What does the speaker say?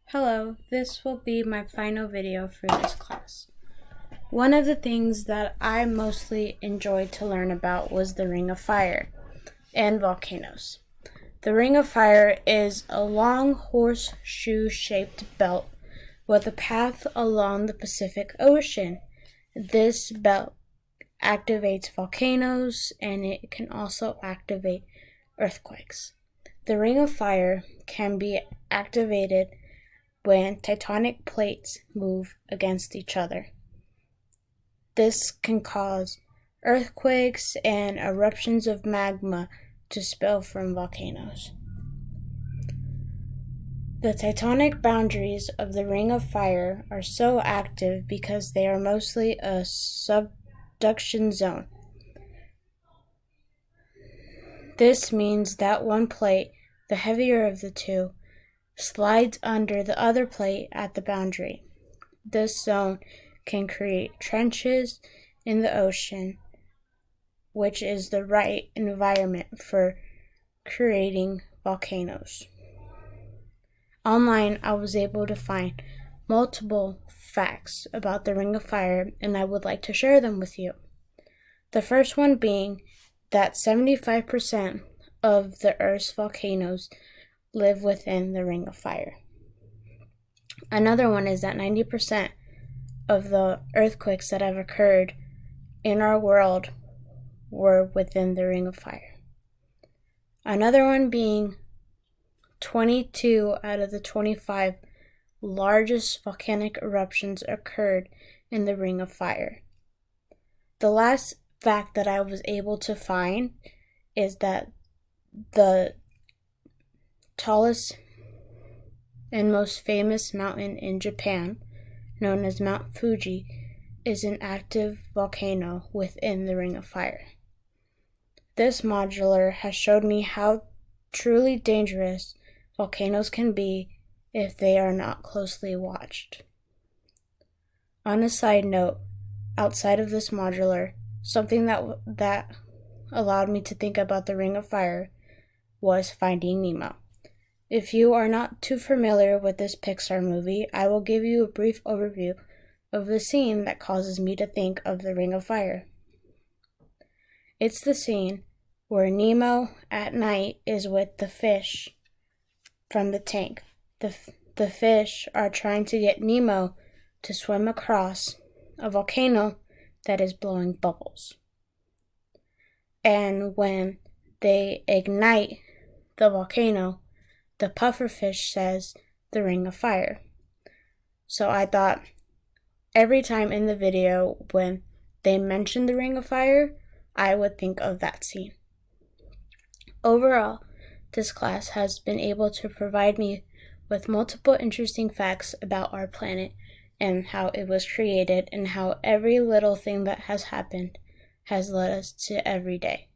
Hello, this will be my final video for this class. One of the things that I mostly enjoyed to learn about was the Ring of Fire and volcanoes. The Ring of Fire is a long horseshoe-shaped belt with a path along the Pacific Ocean. This belt activates volcanoes and it can also activate earthquakes. The Ring of Fire can be activated when tectonic plates move against each other. This can cause earthquakes and eruptions of magma to spill from volcanoes. The tectonic boundaries of the Ring of Fire are so active because they are mostly a subduction zone. This means that one plate, the heavier of the two, slides under the other plate at the boundary. This zone can create trenches in the ocean, which is the right environment for creating volcanoes. Online, I was able to find multiple facts about the Ring of Fire, and I would like to share them with you. The first one being that 75% of the Earth's volcanoes live within the Ring of Fire. Another one is that 90% of the earthquakes that have occurred in our world were within the Ring of Fire. Another one being 22 out of the 25 largest volcanic eruptions occurred in the Ring of Fire. The last fact that I was able to find is that the tallest and most famous mountain in Japan, known as Mount Fuji, is an active volcano within the Ring of Fire. This modular has showed me how truly dangerous volcanoes can be if they are not closely watched. On a side note, outside of this modular, something that allowed me to think about the Ring of Fire was Finding Nemo. If you are not too familiar with this Pixar movie, I will give you a brief overview of the scene that causes me to think of the Ring of Fire. It's the scene where Nemo at night is with the fish from the tank. The fish are trying to get Nemo to swim across a volcano that is blowing bubbles. And when they ignite the volcano, the pufferfish says the Ring of Fire. So I thought every time in the video when they mention the Ring of Fire, I would think of that scene. Overall, this class has been able to provide me with multiple interesting facts about our planet and how it was created and how every little thing that has happened has led us to every day.